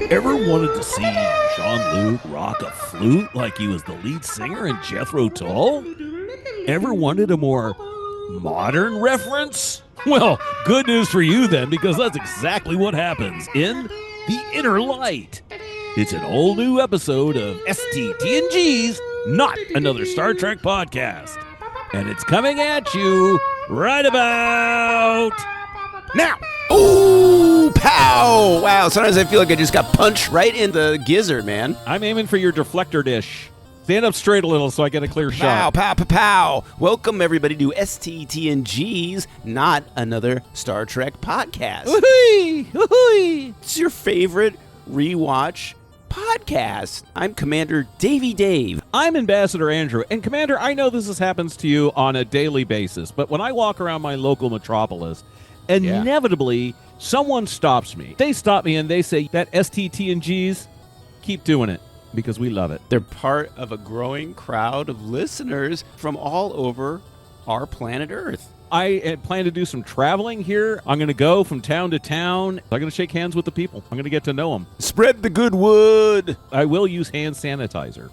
Ever wanted to see Jean-Luc rock a flute like he was the lead singer in Jethro Tull? Ever wanted a more modern reference? Well, good news for you then, because that's exactly what happens in The Inner Light. It's an all-new episode of TNGeez, not another Star Trek podcast. And it's coming at you right about now. Ooh, pow! Wow, sometimes I feel like I just got punched right in the gizzard, man. I'm aiming for your deflector dish. Stand up straight a little so I get a clear shot. Pow, pow, pow, pow. Welcome, everybody, to TNGeez, not another Star Trek podcast. Woohoo! Woohoo! It's your favorite rewatch podcast. I'm Commander Davey Dave. I'm Ambassador Andrew. And Commander, I know this happens to you on a daily basis, but when I walk around my local metropolis, inevitably, someone stops me. They stop me and they say, that TNGeez, keep doing it because we love it. They're part of a growing crowd of listeners from all over our planet Earth. I plan to do some traveling here. I'm going to go from town to town. I'm going to shake hands with the people. I'm going to get to know them. Spread the good wood. I will use hand sanitizer.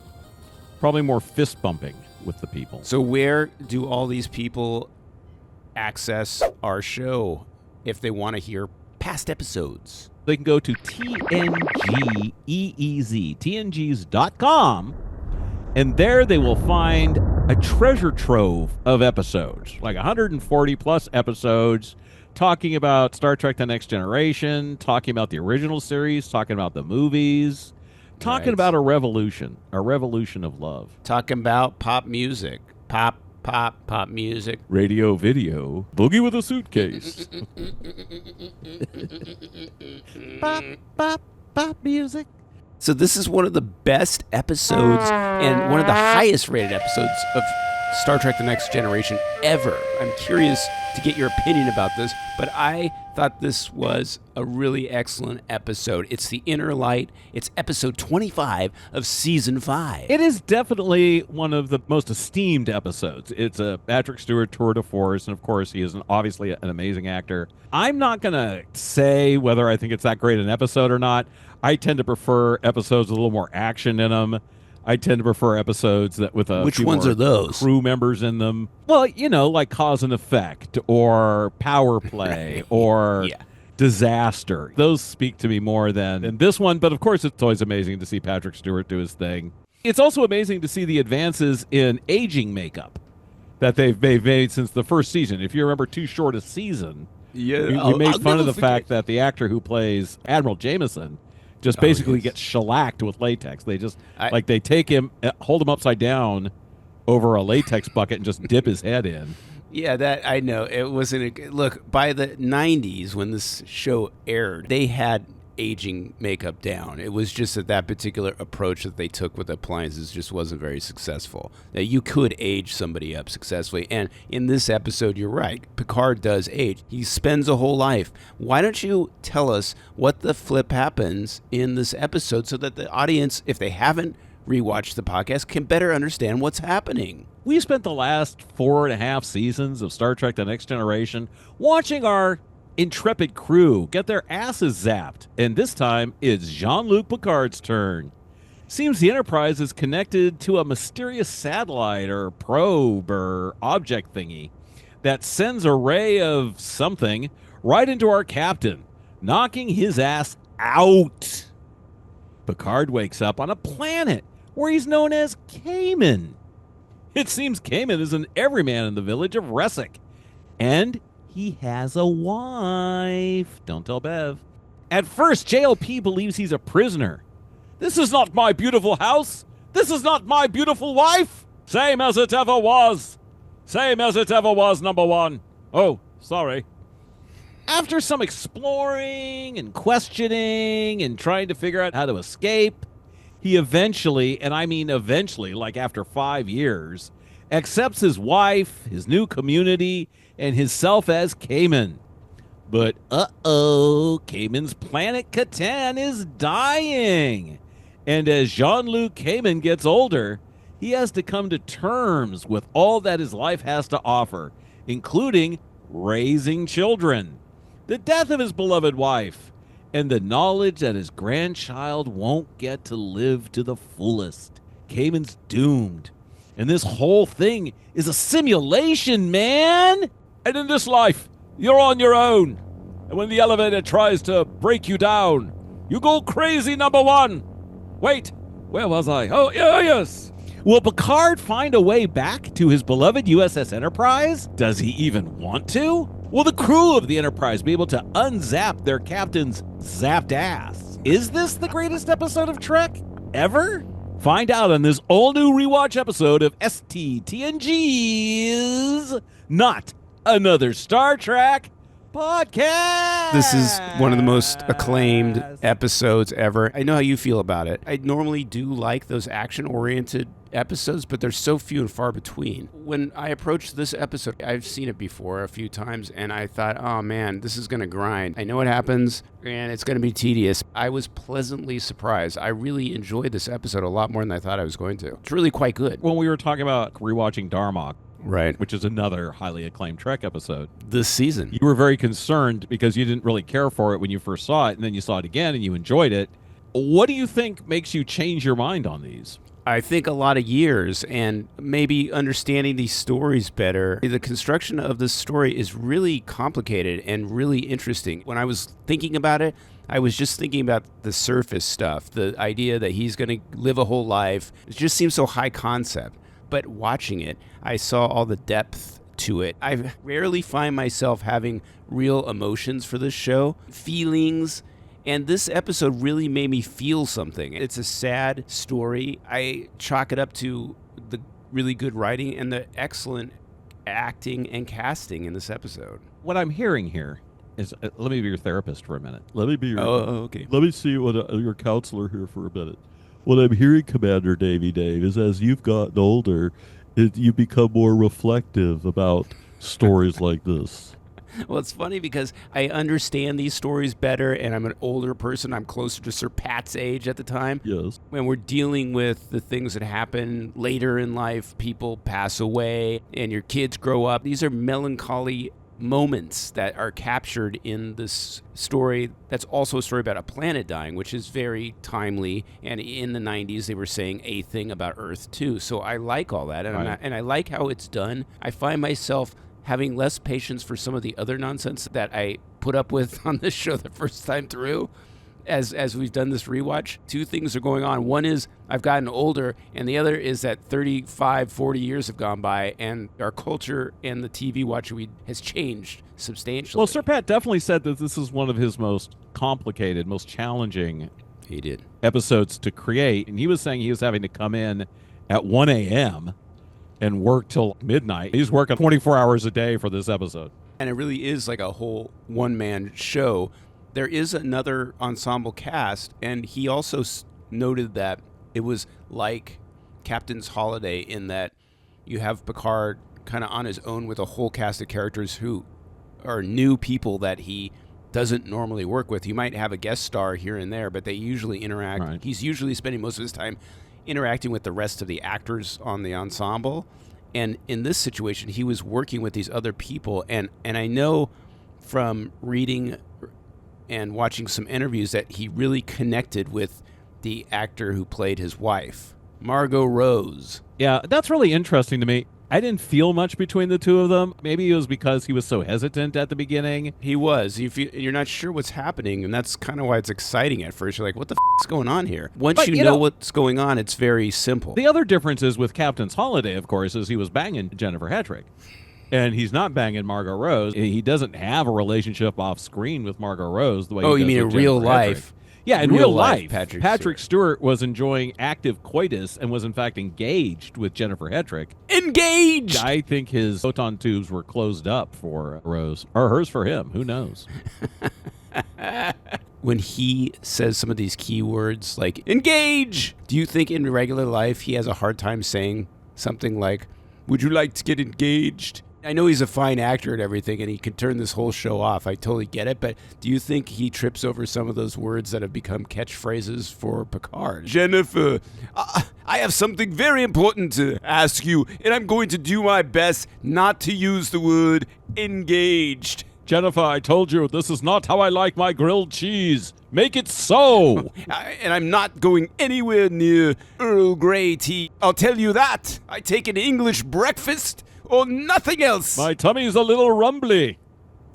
Probably more fist bumping with the people. So where do all these people access our show if they want to hear past episodes? They can go to TNGeez.com, and there they will find a treasure trove of episodes, like 140 plus episodes, talking about Star Trek The Next Generation, talking about the original series, talking about the movies, talking about a revolution of love. Talking about pop music, pop music. Radio, video, boogie with a suitcase. pop music. So this is one of the best episodes and one of the highest rated episodes of Star Trek The Next Generation ever. I'm curious to get your opinion about this, but I thought this was a really excellent episode. It's The Inner Light. It's episode 25 of season 5. It is definitely one of the most esteemed episodes. It's a Patrick Stewart tour de force, and of course he is obviously an amazing actor. I'm not going to say whether I think it's that great an episode or not. I tend to prefer episodes with a little more action in them. I tend to prefer episodes that with a Which ones are those? Crew members in them. Well, like Cause and Effect or Power Play or Disaster. Those speak to me more than this one. But of course, it's always amazing to see Patrick Stewart do his thing. It's also amazing to see the advances in aging makeup that they've made since the first season. If you remember Too Short a Season, you made fun of the fact that the actor who plays Admiral Jameson just basically gets shellacked with latex. They just, they take him, hold him upside down over a latex bucket and just dip his head in. Yeah, that I know. It wasn't look, by the 90s when this show aired, they had aging makeup down. It was just that particular approach that they took with appliances just wasn't very successful. Now, you could age somebody up successfully, and in this episode, you're right. Picard does age. He spends a whole life. Why don't you tell us what the flip happens in this episode so that the audience, if they haven't rewatched the podcast, can better understand what's happening? We spent the last 4.5 seasons of Star Trek The Next Generation watching our intrepid crew get their asses zapped, and this time it's Jean-Luc Picard's turn. Seems the Enterprise is connected to a mysterious satellite or probe or object thingy that sends a ray of something right into our captain, knocking his ass out. Picard wakes up on a planet where he's known as Kamen. It seems Kamen is an everyman in the village of Resic, and he has a wife. Don't tell Bev. At first, JLP believes he's a prisoner. This is not my beautiful house. This is not my beautiful wife. Same as it ever was. Same as it ever was, number one. Oh, sorry. After some exploring and questioning and trying to figure out how to escape, he eventually, and I mean eventually, like after 5 years, accepts his wife, his new community, and himself as Kamen. But Kamen's planet Catan is dying. And as Jean-Luc Kamen gets older, he has to come to terms with all that his life has to offer, including raising children, the death of his beloved wife, and the knowledge that his grandchild won't get to live to the fullest. Cayman's doomed. And this whole thing is a simulation, man! And in this life, you're on your own. And when the elevator tries to break you down, you go crazy, number one. Wait, where was I? Oh, yes. Will Picard find a way back to his beloved USS Enterprise? Does he even want to? Will the crew of the Enterprise be able to unzap their captain's zapped ass? Is this the greatest episode of Trek ever? Find out on this all-new rewatch episode of TNGeez, not another Star Trek podcast. This is one of the most acclaimed episodes ever. I know how you feel about it. I normally do like those action-oriented episodes, but they're so few and far between. When I approached this episode, I've seen it before a few times, and I thought, oh man, this is going to grind. I know what happens, and it's going to be tedious. I was pleasantly surprised. I really enjoyed this episode a lot more than I thought I was going to. It's really quite good. When we were talking about rewatching Darmok, right, which is another highly acclaimed Trek episode this season, you were very concerned because you didn't really care for it when you first saw it, and then you saw it again and you enjoyed it. What do you think makes you change your mind on these? I think a lot of years and maybe understanding these stories better. The construction of this story is really complicated and really interesting. When I was thinking about it, I was just thinking about the surface stuff, the idea that he's going to live a whole life. It just seems so high concept. But watching it, I saw all the depth to it. I rarely find myself having real emotions for this show, feelings. And this episode really made me feel something. It's a sad story. I chalk it up to the really good writing and the excellent acting and casting in this episode. What I'm hearing here is, let me be your therapist for a minute. Let me be your. Okay. Let me see what your counselor here for a minute. What I'm hearing, Commander Davy Dave, is as you've gotten older, you become more reflective about stories like this. Well, it's funny because I understand these stories better, and I'm an older person. I'm closer to Sir Pat's age at the time. Yes. When we're dealing with the things that happen later in life, people pass away, and your kids grow up. These are melancholy moments that are captured in this story. That's also a story about a planet dying, which is very timely. And in the 90s, they were saying a thing about Earth, too. So I like all that, and, Right. and I like how it's done. I find myself having less patience for some of the other nonsense that I put up with on this show the first time through. As we've done this rewatch, two things are going on. One is I've gotten older, and the other is that 35, 40 years have gone by, and our culture and the TV watching has changed substantially. Well, Sir Pat definitely said that this is one of his most complicated, most challenging He did. episodes to create. And he was saying he was having to come in at 1 a.m. and work till midnight. He's working 24 hours a day for this episode. And it really is like a whole one-man show. There is another ensemble cast, and he also noted that it was like Captain's Holiday in that you have Picard kind of on his own with a whole cast of characters who are new people that he doesn't normally work with. You might have a guest star here and there, but they usually interact. Right. He's usually spending most of his time interacting with the rest of the actors on the ensemble. And in this situation, he was working with these other people. And I know from reading and watching some interviews that he really connected with the actor who played his wife, Margot Rose. Yeah, that's really interesting to me. I didn't feel much between the two of them. Maybe it was because he was so hesitant at the beginning. He was. You're not sure what's happening, and that's kind of why it's exciting at first. You're like, what the is going on here? Once But, you you know know, what's going on, it's very simple. The other difference is with Captain's Holiday, of course, is he was banging Jennifer Hedrick. And he's not banging Margot Rose. He doesn't have a relationship off screen with Margot Rose the way Oh, he you does mean in with real Jennifer life? Hedrick. Yeah, in Real real life, life, Patrick Stewart was enjoying active coitus and was in fact engaged with Jennifer Hedrick. Engaged! I think his photon tubes were closed up for Rose, or hers for him. Who knows? When he says some of these keywords like engage, do you think in regular life he has a hard time saying something like, would you like to get engaged? I know he's a fine actor and everything, and he can turn this whole show off. I totally get it, but do you think he trips over some of those words that have become catchphrases for Picard? Jennifer, I have something very important to ask you, and I'm going to do my best not to use the word engaged. Jennifer, I told you this is not how I like my grilled cheese. Make it so. And I'm not going anywhere near Earl Grey tea. I'll tell you that. I take an English breakfast or nothing else. My tummy's a little rumbly.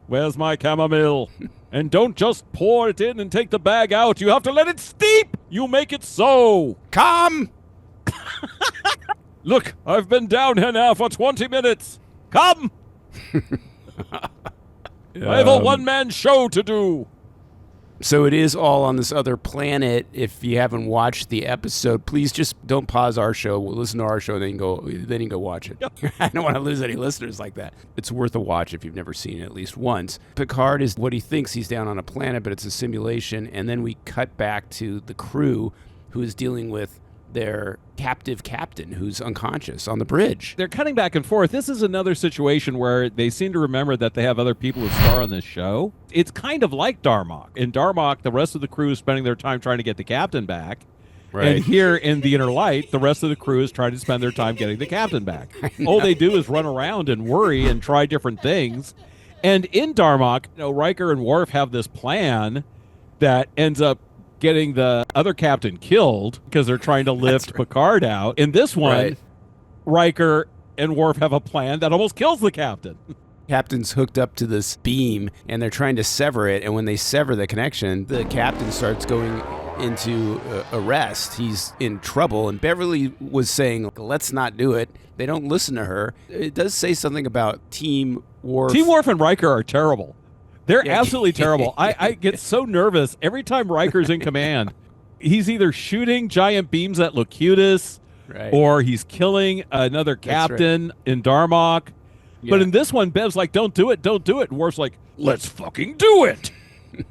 Where's my chamomile? And don't just pour it in and take the bag out. You have to let it steep. You make it so. Come. Look, I've been down here now for 20 minutes. Come. I have a one-man show to do. So it is all on this other planet. If you haven't watched the episode, please just don't pause our show. We'll listen to our show, then you can go watch it. I don't want to lose any listeners like that. It's worth a watch if you've never seen it at least once. Picard is what he thinks he's down on a planet, but it's a simulation. And then we cut back to the crew who is dealing with their captive captain who's unconscious on the bridge. They're cutting back and forth. This is another situation where they seem to remember that they have other people who star on this show. It's kind of like Darmok. In Darmok, the rest of the crew is spending their time trying to get the captain back. Right. And here in the Inner Light, the rest of the crew is trying to spend their time getting the captain back. All they do is run around and worry and try different things. And in Darmok, Riker and Worf have this plan that ends up getting the other captain killed because they're trying to lift Picard out. In this one, Riker and Worf have a plan that almost kills the captain. Captain's hooked up to this beam, and they're trying to sever it, and when they sever the connection, the captain starts going into arrest. He's in trouble, and Beverly was saying, let's not do it. They don't listen to her. It does say something about Team Worf. Team Worf and Riker are terrible. They're absolutely terrible. I get so nervous every time Riker's in command. He's either shooting giant beams at Locutus, or he's killing another captain in Darmok. Yeah. But in this one, Bev's like, don't do it, don't do it. And Worf's like, let's fucking do it.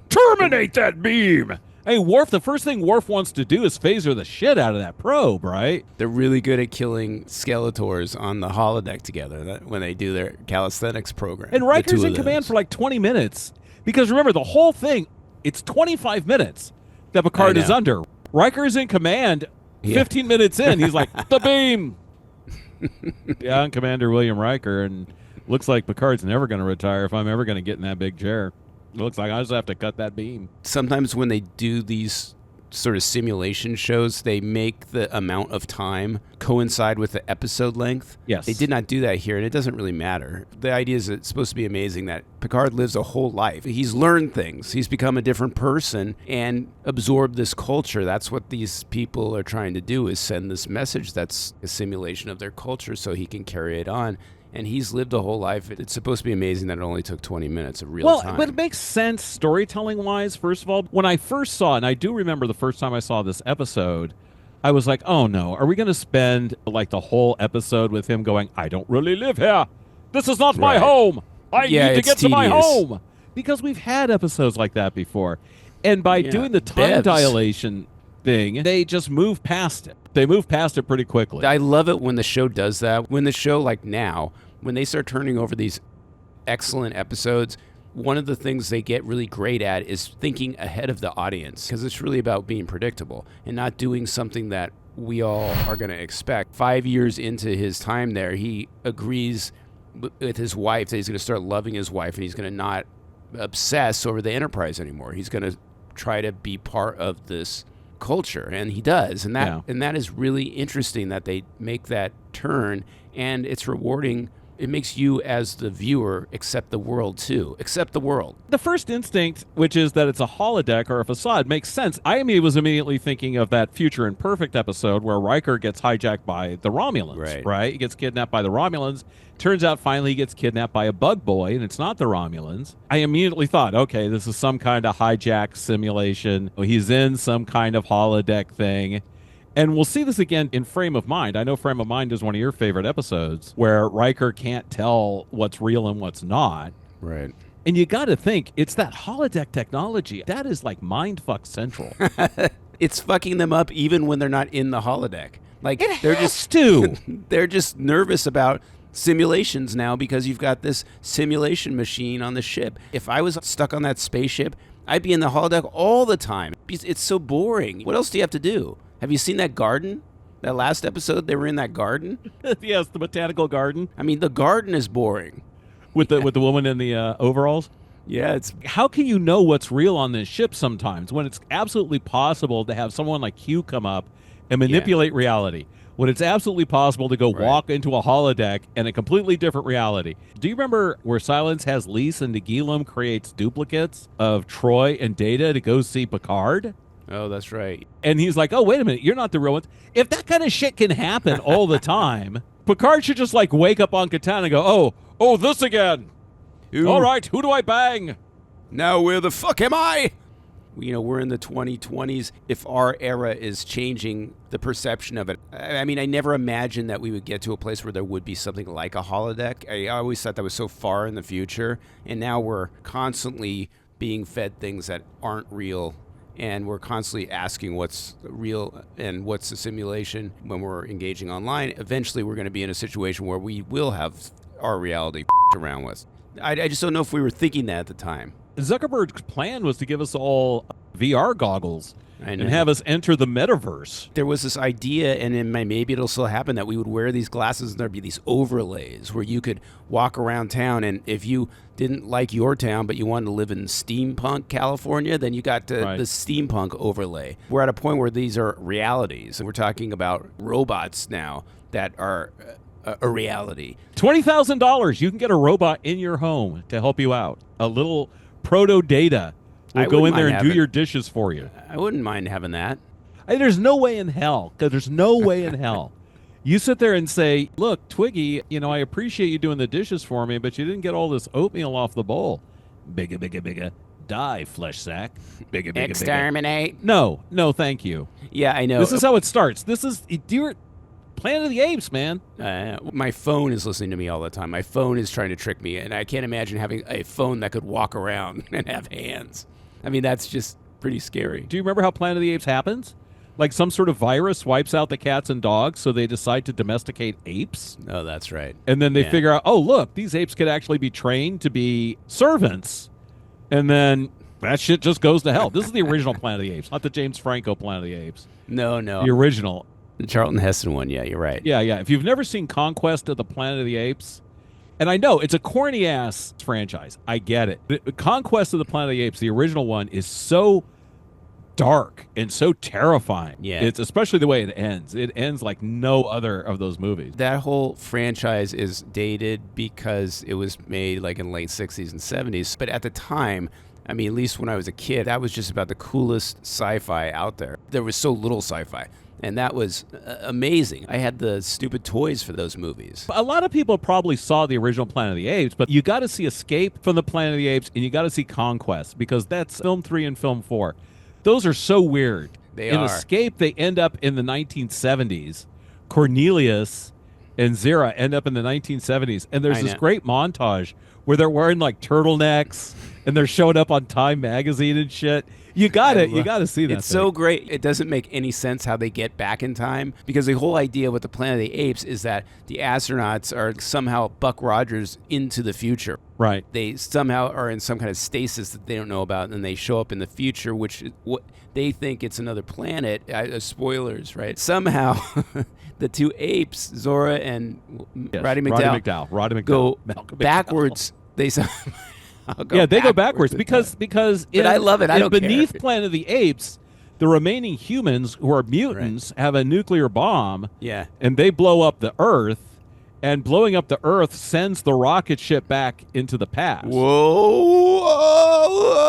Terminate that beam. Hey, Worf, the first thing Worf wants to do is phaser the shit out of that probe, right? They're really good at killing Skeletors on the holodeck together when they do their calisthenics program. And Riker's in command for like 20 minutes. Because remember, the whole thing, it's 25 minutes that Picard is under. Riker's in command 15 minutes in. He's like, the beam. Yeah, I'm Commander William Riker, and looks like Picard's never going to retire if I'm ever going to get in that big chair. It looks like I just have to cut that beam. Sometimes when they do these sort of simulation shows, they make the amount of time coincide with the episode length. Yes. They did not do that here, and it doesn't really matter. The idea is it's supposed to be amazing that Picard lives a whole life. He's learned things. He's become a different person and absorbed this culture. That's what these people are trying to do, is send this message that's a simulation of their culture so he can carry it on. And he's lived a whole life. It's supposed to be amazing that it only took 20 minutes of real time. Well, but it makes sense storytelling-wise, first of all. When I first saw it, and I do remember the first time I saw this episode, I was like, oh no, are we going to spend like the whole episode with him going, I don't really live here. This is not my home. I need to get to my home. Because we've had episodes like that before. And by doing the time dilation thing, they just move past it. They move past it pretty quickly. I love it when the show does that. When the show, like now, when they start turning over these excellent episodes, one of the things they get really great at is thinking ahead of the audience, because it's really about being predictable and not doing something that we all are going to expect. 5 years into his time there, he agrees with his wife that he's going to start loving his wife, and he's going to not obsess over the Enterprise anymore. He's going to try to be part of this culture, and he does, and that is really interesting that they make that turn, and it's rewarding. It makes you as the viewer accept the world too. Accept the world. The first instinct, which is that it's a holodeck or a facade, makes sense. I was immediately thinking of that Future Imperfect episode where Riker gets hijacked by the Romulans, right? He gets kidnapped by the Romulans. Turns out finally he gets kidnapped by a bug boy, and it's not the Romulans. I immediately thought, okay, this is some kind of hijack simulation. He's in some kind of holodeck thing. And we'll see this again in Frame of Mind. I know Frame of Mind is one of your favorite episodes where Riker can't tell what's real and what's not. Right. And you got to think, it's that holodeck technology. That is like mindfuck central. It's fucking them up even when they're not in the holodeck. Like they're they're just nervous about simulations now because you've got this simulation machine on the ship. If I was stuck on that spaceship, I'd be in the holodeck all the time. It's so boring. What else do you have to do? Have you seen that garden? That last episode, they were in that garden? Yes, the botanical garden. I mean, the garden is boring. With the woman in the overalls? Yeah, it's How can you know what's real on this ship sometimes when it's absolutely possible to have someone like Q come up and manipulate reality? When it's absolutely possible to go Right. walk into a holodeck and a completely different reality. Do you remember where Silence has Lise and Nagilum creates duplicates of Troy and Data to go see Picard? Oh, that's right. And he's like, oh, wait a minute, you're not the real one. If that kind of shit can happen all the time, Picard should just like wake up on Catan and go, oh, this again. Ooh. All right, who do I bang? Now where the fuck am I? You know, we're in the 2020s. If our era is changing the perception of it, I mean, I never imagined that we would get to a place where there would be something like a holodeck. I always thought that was so far in the future. And now we're constantly being fed things that aren't real. And we're constantly asking what's real and what's a simulation when we're engaging online. Eventually, we're going to be in a situation where we will have our reality around with. I just don't know if we were thinking that at the time. Zuckerberg's plan was to give us all VR goggles I know. and have us enter the metaverse. There was this idea, and maybe it'll still happen, that we would wear these glasses and there'd be these overlays where you could walk around town, and if you didn't like your town but you wanted to live in steampunk California, then you got the steampunk overlay. We're at a point where these are realities, and we're talking about robots now that are a reality. $20,000, you can get a robot in your home to help you out. A little proto-data will go in there and do your dishes for you. I wouldn't mind having that. There's no way in hell, because there's no way in hell. You sit there and say, look, Twiggy, I appreciate you doing the dishes for me, but you didn't get all this oatmeal off the bowl. Bigga, bigga, bigga. Die, flesh sack. Bigga, bigga, Exterminate. bigga. No, thank you. Yeah, I know. This is how it starts. This is Planet of the Apes, man. My phone is listening to me all the time. My phone is trying to trick me, and I can't imagine having a phone that could walk around and have hands. I mean, that's just pretty scary. Do you remember how Planet of the Apes happens? Like some sort of virus wipes out the cats and dogs, so they decide to domesticate apes. Oh, that's right. And then they figure out, oh, look, these apes could actually be trained to be servants. And then that shit just goes to hell. This is the original Planet of the Apes, not the James Franco Planet of the Apes. No. The original. The Charlton Heston one, yeah, you're right. Yeah. If you've never seen Conquest of the Planet of the Apes, and I know it's a corny-ass franchise. I get it. The Conquest of the Planet of the Apes, the original one, is so dark and so terrifying. Yeah. It's especially the way it ends. It ends like no other of those movies. That whole franchise is dated because it was made like in late 60s and 70s. But at the time, I mean, at least when I was a kid, that was just about the coolest sci-fi out there. There was so little sci-fi. And that was amazing. I had the stupid toys for those movies. A lot of people probably saw the original Planet of the Apes, but you got to see Escape from the Planet of the Apes, and you got to see Conquest, because that's film 3 and film 4. Those are so weird. In Escape, they end up in the 1970s. Cornelius and Zira end up in the 1970s, and there's this great montage where they're wearing like turtlenecks and they're showing up on Time magazine and shit. You got to see that. It's so great. It doesn't make any sense how they get back in time, because the whole idea with the Planet of the Apes is that the astronauts are somehow Buck Rogers into the future. Right. They somehow are in some kind of stasis that they don't know about, and they show up in the future, which what they think it's another planet. Spoilers, right? Somehow the two apes, Zora and Roddy McDowell, go backwards. They they go backwards because but I love it. I don't beneath care. Planet of the Apes, the remaining humans who are mutants have a nuclear bomb. Yeah. And they blow up the Earth, and blowing up the Earth sends the rocket ship back into the past. Whoa.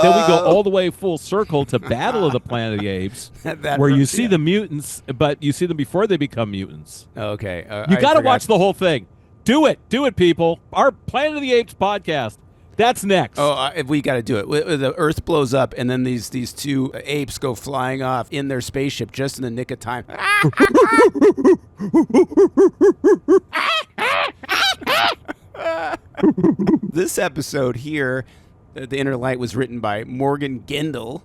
Then we go all the way full circle to Battle of the Planet of the Apes, where you see the mutants, but you see them before they become mutants. Okay. You got to watch the whole thing. Do it, people. Our Planet of the Apes podcast. That's next. We got to do it. The Earth blows up, and then these two apes go flying off in their spaceship just in the nick of time. This episode here, The Inner Light, was written by Morgan Gendel.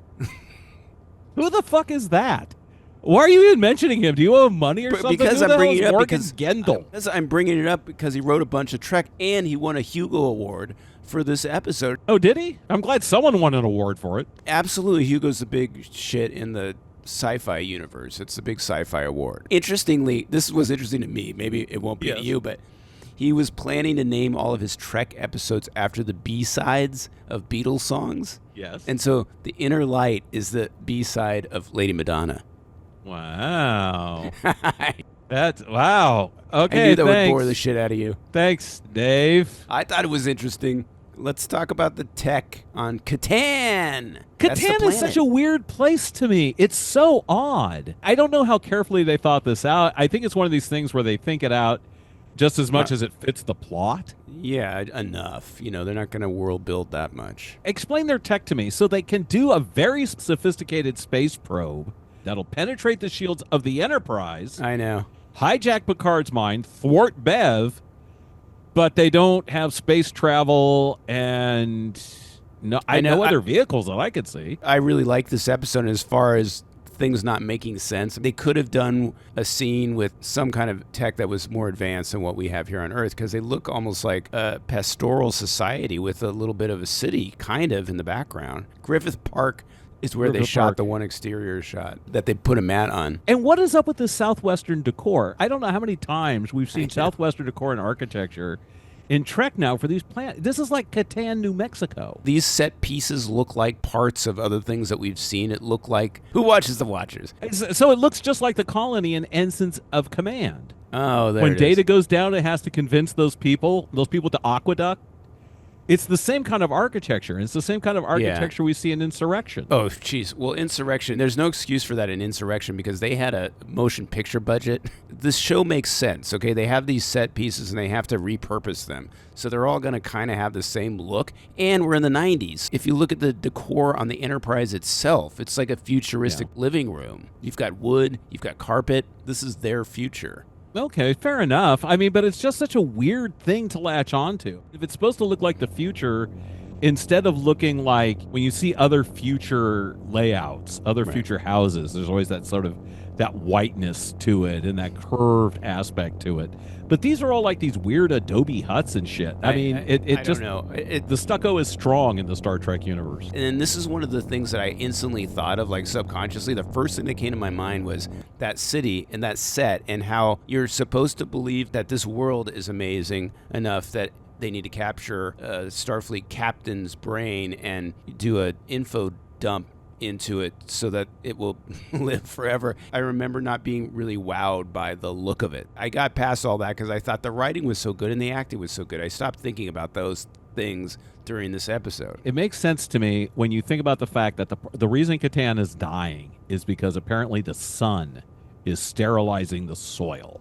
Who the fuck is that? Why are you even mentioning him? Do you owe him money or something? Because I'm bringing it up because Gendel. I'm bringing it up because he wrote a bunch of Trek, and he won a Hugo Award for this episode. Oh, did he? I'm glad someone won an award for it. Absolutely. Hugo's the big shit in the sci-fi universe. It's the big sci-fi award. Interestingly, this was interesting to me. Maybe it won't be to you, but he was planning to name all of his Trek episodes after the B-sides of Beatles songs. Yes. And so the Inner Light is the B-side of Lady Madonna. Wow. Wow. Okay, I knew that would thanks. bore the shit out of you. Thanks, Dave. I thought it was interesting. Let's talk about the tech on Catan. That's the Catan is such planet. a weird place to me. It's so odd. I don't know how carefully they thought this out. I think it's one of these things where they think it out just as much as it fits the plot. Yeah, enough. You know, they're not going to world build that much. Explain their tech to me so they can do a very sophisticated space probe that'll penetrate the shields of the Enterprise, I know. hijack Picard's mind, thwart Bev, but they don't have space travel and no other vehicles that I could see. I really like this episode as far as things not making sense. They could have done a scene with some kind of tech that was more advanced than what we have here on Earth, because they look almost like a pastoral society with a little bit of a city kind of in the background. Griffith Park is where they Griffith shot Park. the one exterior shot that they put a mat on. And what is up with this Southwestern decor? I don't know how many times we've seen Southwestern decor and architecture in Trek now for these planets. This is like Catan, New Mexico. These set pieces look like parts of other things that we've seen. It looked like... Who watches The Watchers? So it looks just like the colony in Ensigns of Command. Oh, there When it Data is. goes down, it has to convince those people to aqueduct. It's the same kind of architecture. It's the same kind of architecture we see in Insurrection. Oh, jeez. Well, Insurrection, there's no excuse for that in Insurrection because they had a motion picture budget. This show makes sense, okay? They have these set pieces and they have to repurpose them. So they're all going to kind of have the same look. And we're in the 90s. If you look at the decor on the Enterprise itself, it's like a futuristic living room. You've got wood, you've got carpet. This is their future. Okay, fair enough. I mean, but it's just such a weird thing to latch onto. If it's supposed to look like the future, instead of looking like when you see other future layouts, other future houses, there's always that sort of that whiteness to it and that curved aspect to it. But these are all like these weird Adobe huts and shit. I mean, it I just don't know. the stucco is strong in the Star Trek universe. And this is one of the things that I instantly thought of, like subconsciously. The first thing that came to my mind was that city and that set and how you're supposed to believe that this world is amazing enough that they need to capture a Starfleet captain's brain and do an info dump into it so that it will live forever. I remember not being really wowed by the look of it. I got past all that because I thought the writing was so good and the acting was so good. I stopped thinking about those things during this episode. It makes sense to me when you think about the fact that the reason Catan is dying is because apparently the sun is sterilizing the soil.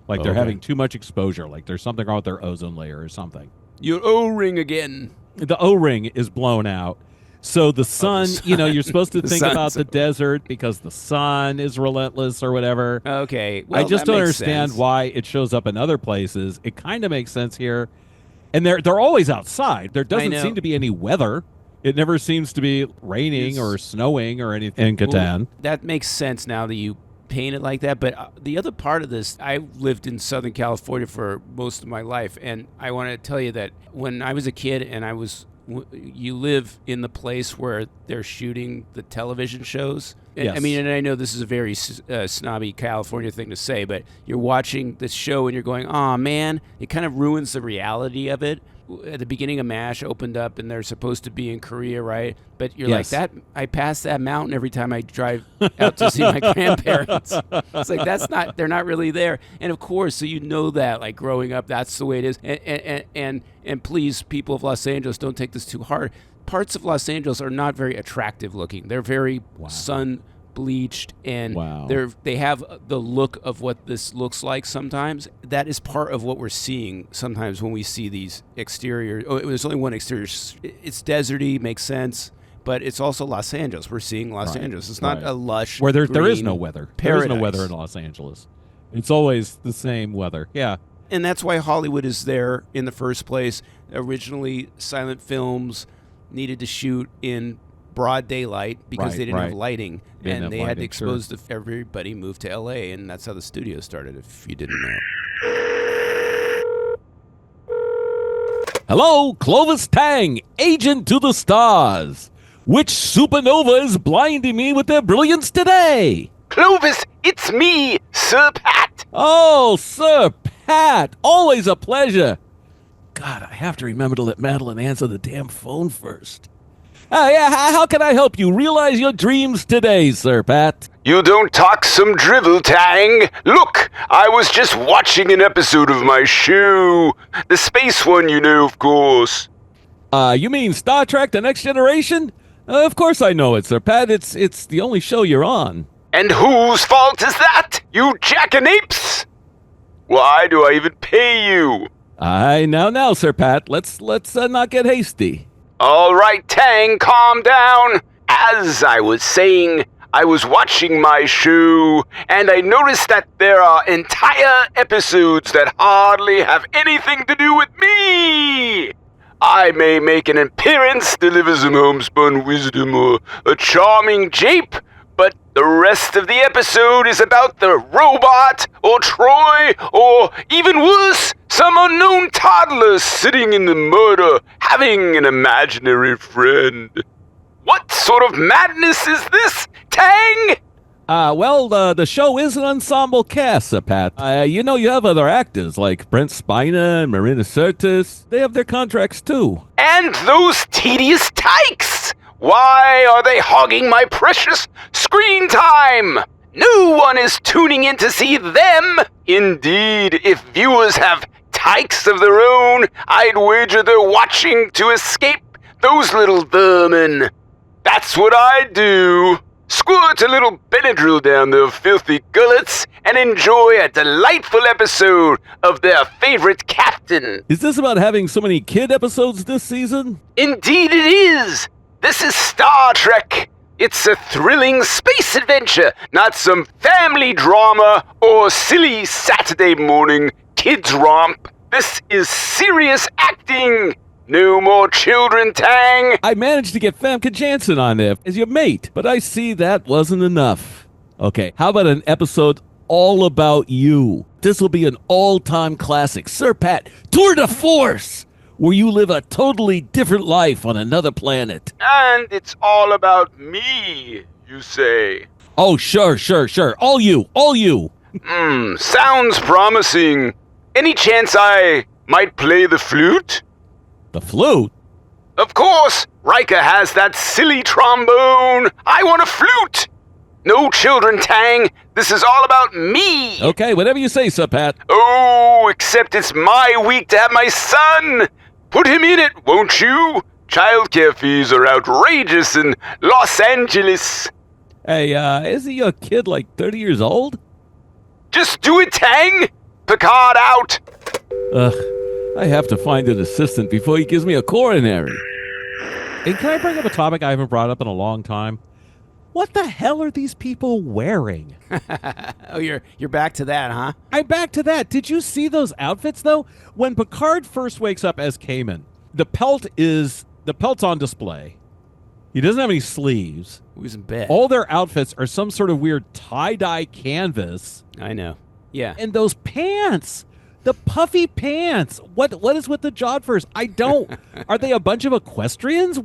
Like they're having too much exposure. Like there's something wrong with their ozone layer or something. Your O-ring again. The O-ring is blown out. So the sun, you're supposed to think about the desert because the sun is relentless or whatever. Okay. Well, I just that don't makes understand sense. why it shows up in other places. It kind of makes sense here. And they're always outside. There doesn't know. seem to be any weather. It never seems to be raining or snowing or anything in Catan. Well, that makes sense now that you paint it like that. But the other part of this, I lived in Southern California for most of my life. And I want to tell you that when I was a kid and you live in the place where they're shooting the television shows. Yes. I mean, and I know this is a very snobby California thing to say, but you're watching this show and you're going, oh man, it kind of ruins the reality of it. At the beginning of MASH opened up and they're supposed to be in Korea, right? But you're like, that. I pass that mountain every time I drive out to see my grandparents. It's like, they're not really there. And of course, so you know that, like growing up, that's the way it is. And please, people of Los Angeles, don't take this too hard. Parts of Los Angeles are not very attractive looking. They're very sun bleached and they have the look of what this looks like sometimes. That is part of what we're seeing sometimes when we see these exterior. Oh, there's only one exterior. It's deserty, makes sense, but it's also Los Angeles. We're seeing Los Angeles. It's not a lush where there is green no weather. paradise. There is no weather in Los Angeles. It's always the same weather. Yeah. And that's why Hollywood is there in the first place. Originally, silent films needed to shoot in broad daylight because they didn't have lighting, and they had to expose everybody moved to LA, and that's how the studio started, if you didn't know. Hello, Clovis Tang, agent to the stars. Which supernova is blinding me with their brilliance today? Clovis, it's me, Sir Pat. Oh, Sir Pat, always a pleasure. God, I have to remember to let Madeline answer the damn phone first. Yeah, how can I help you realize your dreams today, Sir Pat? You don't talk some drivel, Tang. Look, I was just watching an episode of my show. The space one, you know, of course. You mean Star Trek: The Next Generation? Of course I know it, Sir Pat. It's the only show you're on. And whose fault is that? You jackanapes? Why do I even pay you? Now, Sir Pat. Let's not get hasty. All right, Tang, calm down. As I was saying, I was watching my show, and I noticed that there are entire episodes that hardly have anything to do with me. I may make an appearance, deliver some homespun wisdom, or a charming jape, but the rest of the episode is about the robot, or Troy, or even worse, some unknown toddler sitting in the murder, having an imaginary friend. What sort of madness is this, Tang? Well, the show is an ensemble cast, Sir Pat. You know you have other actors like Brent Spiner and Marina Sirtis. They have their contracts too. And those tedious tykes! Why are they hogging my precious screen time? No one is tuning in to see them. Indeed, if viewers have tykes of their own, I'd wager they're watching to escape those little vermin. That's what I do. Squirt a little Benadryl down their filthy gullets and enjoy a delightful episode of their favorite captain. Is this about having so many kid episodes this season? Indeed it is. This is Star Trek. It's a thrilling space adventure, not some family drama or silly Saturday morning kids romp. This is serious acting. No more children, Tang. I managed to get Famke Janssen on there as your mate, but I see that wasn't enough. Okay, how about an episode all about you? This will be an all-time classic. Sir Pat, Tour de Force, where you live a totally different life on another planet. And it's all about me, you say? Oh, sure. All you. Sounds promising. Any chance I might play the flute? The flute? Of course! Riker has that silly trombone! I want a flute! No children, Tang! This is all about me! Okay, whatever you say, Sir Pat. Oh, except it's my week to have my son! Put him in it, won't you? Childcare fees are outrageous in Los Angeles. Hey, isn't your kid like 30 years old? Just do it, Tang! Picard out! Ugh, I have to find an assistant before he gives me a coronary. And can I bring up a topic I haven't brought up in a long time? What the hell are these people wearing? Oh, you're back to that, huh? I'm back to that. Did you see those outfits, though? When Picard first wakes up as Kamen, the pelt's on display. He doesn't have any sleeves. Who's in bed? All their outfits are some sort of weird tie-dye canvas. I know. Yeah. And those pants, the puffy pants. What is with the jodhpurs? I don't. Are they a bunch of equestrians?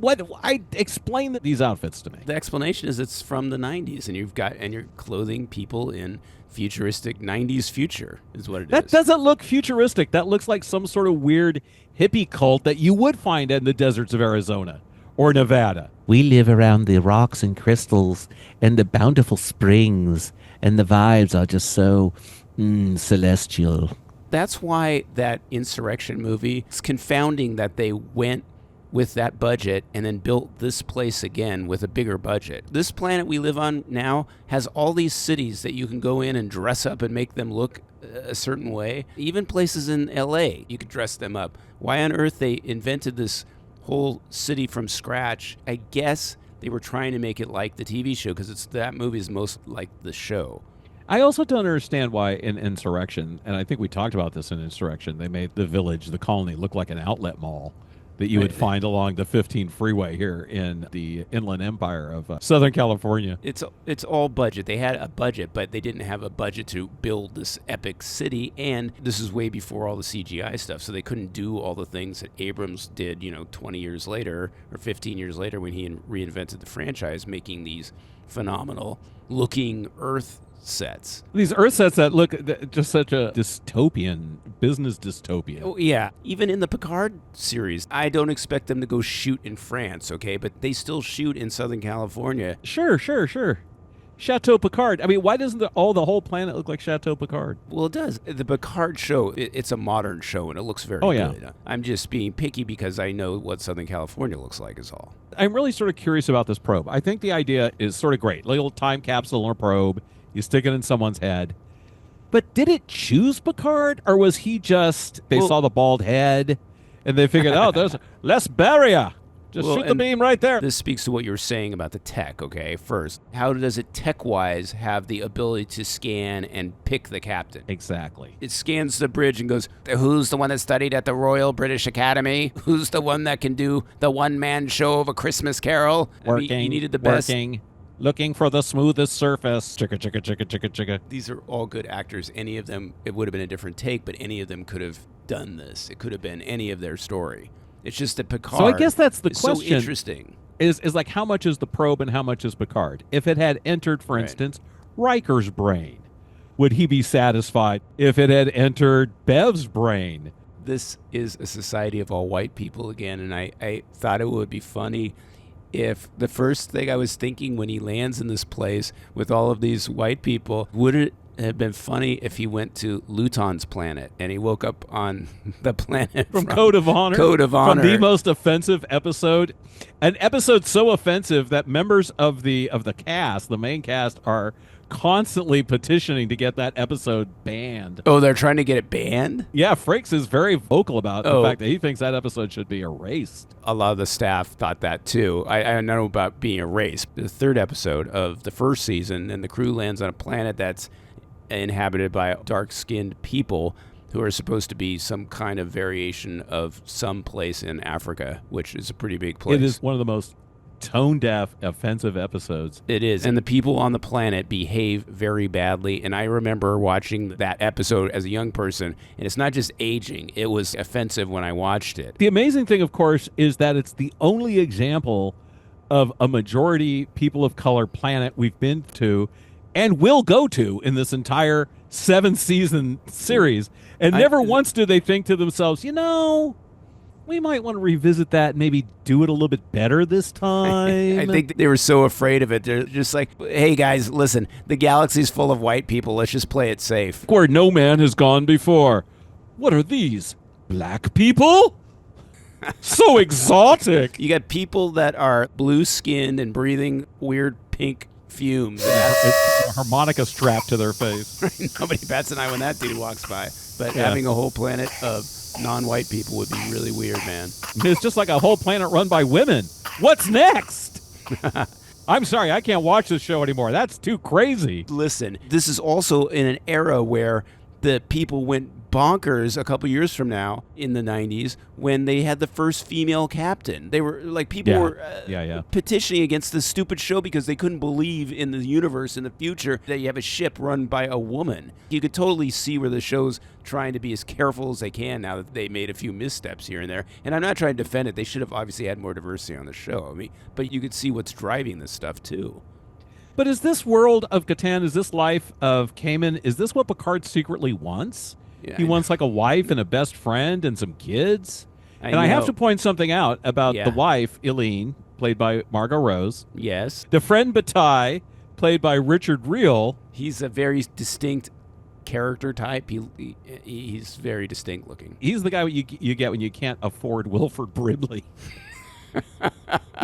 Explain these outfits to me. The explanation is it's from the 90s, and you're clothing people in futuristic 90s future is what it is. That doesn't look futuristic. That looks like some sort of weird hippie cult that you would find in the deserts of Arizona or Nevada. We live around the rocks and crystals and the bountiful springs, and the vibes are just so celestial. That's why that Insurrection movie is confounding, that they went with that budget and then built this place again with a bigger budget. This planet we live on now has all these cities that you can go in and dress up and make them look a certain way. Even places in LA, you could dress them up. Why on earth they invented this whole city from scratch? I guess they were trying to make it like the TV show, because that movie is most like the show. I also don't understand why in Insurrection, and I think we talked about this in Insurrection, they made the village, the colony, look like an outlet mall that you would find along the 15 freeway here in the Inland Empire of Southern California. It's all budget. They had a budget, but they didn't have a budget to build this epic city, and this is way before all the CGI stuff, so they couldn't do all the things that Abrams did, 20 years later or 15 years later when he reinvented the franchise, making these phenomenal looking Earth sets. These Earth sets that look just such a dystopian, business dystopia. Oh, yeah. Even in the Picard series, I don't expect them to go shoot in France, okay? But they still shoot in Southern California. Sure. Chateau Picard. I mean, why doesn't the whole planet look like Chateau Picard? Well, it does. The Picard show, it's a modern show, and it looks very good. I'm just being picky because I know what Southern California looks like is all. I'm really sort of curious about this probe. I think the idea is sort of great. Little time capsule or probe. You stick it in someone's head. But did it choose Picard, or was he just, they saw the bald head, and they figured, let's bury ya. Just shoot the beam right there. This speaks to what you were saying about the tech, okay? First, how does it tech-wise have the ability to scan and pick the captain? Exactly. It scans the bridge and goes, who's the one that studied at the Royal British Academy? Who's the one that can do the one-man show of A Christmas Carol? Working, I mean, you needed the best. Looking for the smoothest surface. Chicka, chicka, chicka, chicka, chicka. These are all good actors. Any of them, it would have been a different take, but any of them could have done this. It could have been any of their story. It's just that Picard. So I guess that's the question. So interesting. Is like, how much is the probe and how much is Picard? If it had entered, for instance, Riker's brain, would he be satisfied? If it had entered Bev's brain? This is a society of all white people again, and I thought it would be funny if the first thing I was thinking when he lands in this place with all of these white people, would it have been funny if he went to Luton's planet and he woke up on the planet from Code of Honor. Code of Honor. From the most offensive episode. An episode so offensive that members of the cast, the main cast, are constantly petitioning to get that episode banned. Oh, they're trying to get it banned? Yeah, Frakes is very vocal about the fact that he thinks that episode should be erased. A lot of the staff thought that too. I know about being erased. The third episode of the first season, and the crew lands on a planet that's inhabited by dark-skinned people who are supposed to be some kind of variation of some place in Africa, which is a pretty big place. It is one of the most tone-deaf, offensive episodes. It is. And the people on the planet behave very badly. And I remember watching that episode as a young person, and it's not just aging. It was offensive when I watched it. The amazing thing, of course, is that it's the only example of a majority people of color planet we've been to and will go to in this entire 7-season series. And never once do they think to themselves, we might want to revisit that and maybe do it a little bit better this time. I think they were so afraid of it. They're just like, hey, guys, listen, the galaxy's full of white people. Let's just play it safe. Where no man has gone before. What are these? Black people? So exotic. You got people that are blue-skinned and breathing weird pink fumes. It's a harmonica strapped to their face. Nobody bats an eye when that dude walks by. But having a whole planet of non-white people would be really weird, man. It's just like a whole planet run by women. What's next? I'm sorry, I can't watch this show anymore. That's too crazy. Listen, this is also in an era where the people went bonkers a couple years from now in the 90s when they had the first female captain. They were like, people were petitioning against this stupid show because they couldn't believe in the universe in the future that you have a ship run by a woman. You could totally see where the show's trying to be as careful as they can now that they made a few missteps here and there. And I'm not trying to defend it. They should have obviously had more diversity on the show. I mean, but you could see what's driving this stuff too. But is this world of Catan, is this life of Cayman, is this what Picard secretly wants? Yeah, he wants like a wife and a best friend and some kids. I have to point something out about the wife, Eileen, played by Margot Rose. Yes. The friend Bataille, played by Richard Reel. He's a very distinct character type. He's very distinct looking. He's the guy you get when you can't afford Wilford Brimley.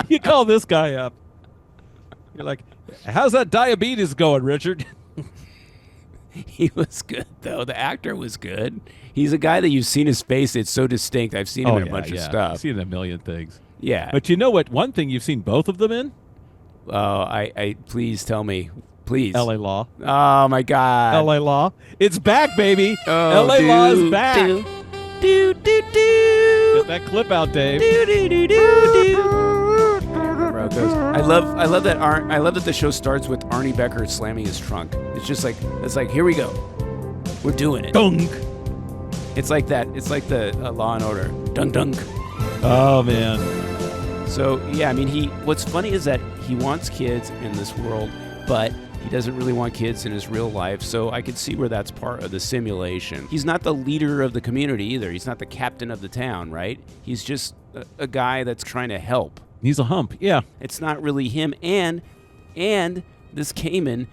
You call this guy up. You're like, how's that diabetes going, Richard? He was good, though. The actor was good. He's a guy that you've seen his face. It's so distinct. I've seen him in a bunch of stuff. I've seen a million things. Yeah. But you know what? One thing you've seen both of them in? Oh, I please tell me. Please. L.A. Law. Oh, my God. L.A. Law. It's back, baby. Oh, L.A. Law is back. Do. Get that clip out, Dave. I love that the show starts with Arnie Becker slamming his trunk. It's like here we go, we're doing it. Dunk. It's like that. It's like the Law and Order. Dunk dunk. Oh man. So yeah, I mean, what's funny is that he wants kids in this world, but He doesn't really want kids in his real life, so I could see where that's part of the simulation. He's not the leader of the community either. He's not the captain of the town, right? He's just a guy that's trying to help. He's a hump, yeah. It's not really him, and this Cayman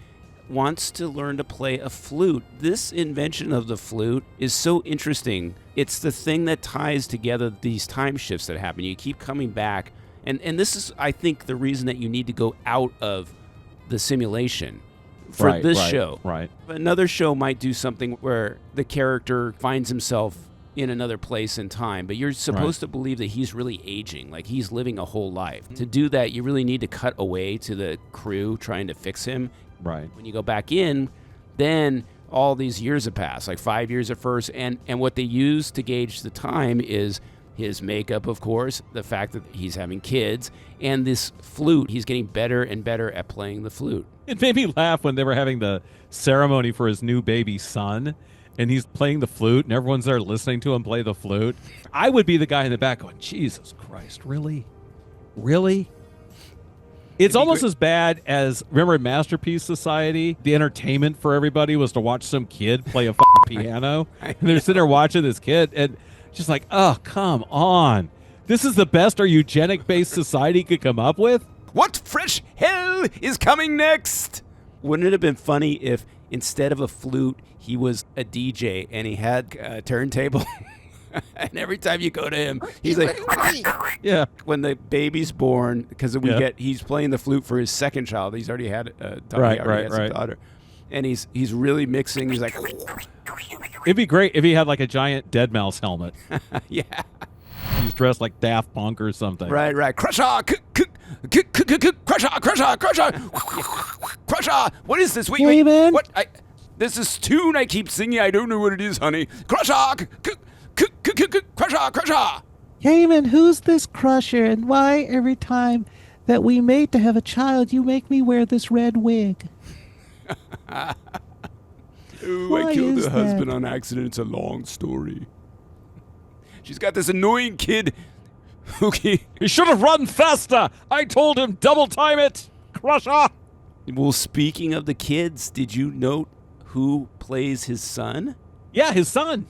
wants to learn to play a flute. This invention of the flute is so interesting. It's the thing that ties together these time shifts that happen. You keep coming back, and this is, I think, the reason that you need to go out of the simulation for this show. Right. Another show might do something where the character finds himself in another place in time, but you're supposed to believe that he's really aging, like he's living a whole life. To do that, you really need to cut away to the crew trying to fix him. Right. When you go back in, then all these years have passed, like 5 years at first, and what they use to gauge the time is his makeup, of course, the fact that he's having kids, and this flute. He's getting better and better at playing the flute. It made me laugh when they were having the ceremony for his new baby son, and he's playing the flute, and everyone's there listening to him play the flute. I would be the guy in the back going, Jesus Christ, really? Really? It's almost as bad as, remember in Masterpiece Society, the entertainment for everybody was to watch some kid play a piano, and they're sitting there watching this kid, and just like, oh, come on. This is the best our eugenic-based society could come up with? What fresh hell is coming next? Wouldn't it have been funny if instead of a flute, he was a DJ and he had a turntable? And every time you go to him, he's like, yeah. When the baby's born, because he's playing the flute for his second child. He's already had a daughter. And he's really mixing. He's like, it'd be great if he had like a giant dead mouse helmet. yeah. He's dressed like Daft Punk or something. Right. Crusher, Crusher. What is this? Wait. What? This is tune I keep singing. I don't know what it is, honey. Crusher, Crusher. Cayman, who's this Crusher, and why every time that we mate to have a child, you make me wear this red wig? Ooh, I killed her husband on accident. It's a long story. She's got this annoying kid. Okay. He should have run faster. I told him double time it. Crusher. Well, speaking of the kids, did you note who plays his son? Yeah, his son.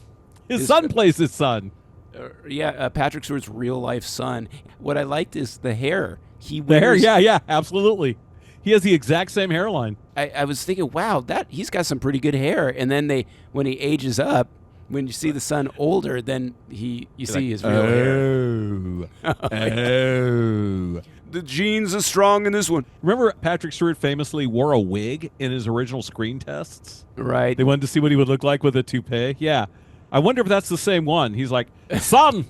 His son plays his son. Patrick Stewart's real life son. What I liked is the hair. Yeah, absolutely. He has the exact same hairline. I was thinking, wow, he's got some pretty good hair. And then when he ages up, when you see the son older, then you see his real hair. Oh. The genes are strong in this one. Remember Patrick Stewart famously wore a wig in his original screen tests? Right. They wanted to see what he would look like with a toupee. Yeah. I wonder if that's the same one. He's like, son,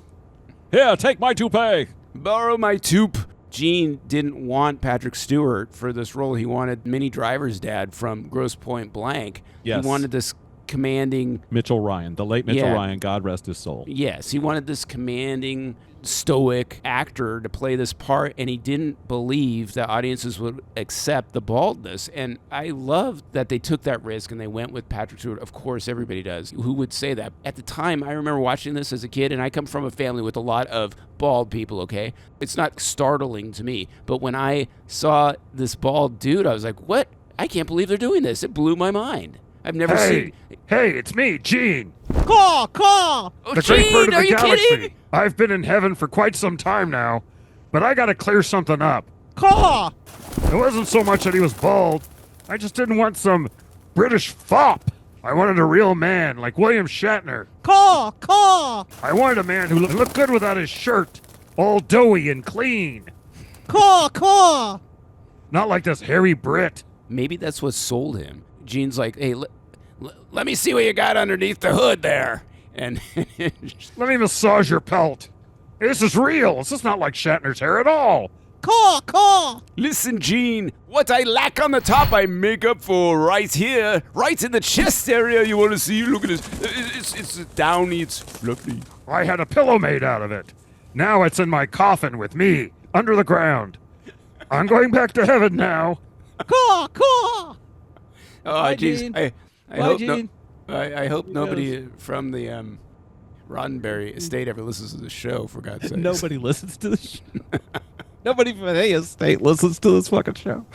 here, take my toupee. Borrow my toupe. Gene didn't want Patrick Stewart for this role. He wanted Minnie Driver's dad from Grosse Pointe Blank. Yes. He wanted this commanding... Mitchell Ryan, the late Mitchell Ryan, God rest his soul. Yes, he wanted this commanding, stoic actor to play this part, and he didn't believe that audiences would accept the baldness. And I love that they took that risk and they went with Patrick Stewart. Of course, everybody does. Who would say that? At the time, I remember watching this as a kid, and I come from a family with a lot of bald people, okay? It's not startling to me, but when I saw this bald dude, I was like, what? I can't believe they're doing this. It blew my mind. I've never seen... Hey, it's me, Gene. Caw! Oh, The great bird Gene, of are the you galaxy. kidding? I've been in heaven for quite some time now, but I gotta clear something up. Caw! It wasn't so much that he was bald. I just didn't want some British fop. I wanted a real man, like William Shatner. Caw! Caw! I wanted a man who looked good without his shirt, all doughy and clean. Caw! Caw! Not like this hairy Brit. Maybe that's what sold him. Gene's like, hey, let me see what you got underneath the hood there. And Let me massage your pelt. Hey, this is real. This is not like Shatner's hair at all. Caw! Caw! listen, Gene, what I lack on the top, I make up for right here, right in the chest area. You want to see? Look at this. It's downy. It's fluffy. I had a pillow made out of it. Now it's in my coffin with me, under the ground. I'm going back to heaven now. Caw! Caw! Oh, Bye, jeez. Gene. I Bye, hope Gene. I hope nobody from the Roddenberry estate ever listens to the show, for God's sake. Nobody listens to the show. Nobody from the estate listens to this fucking show.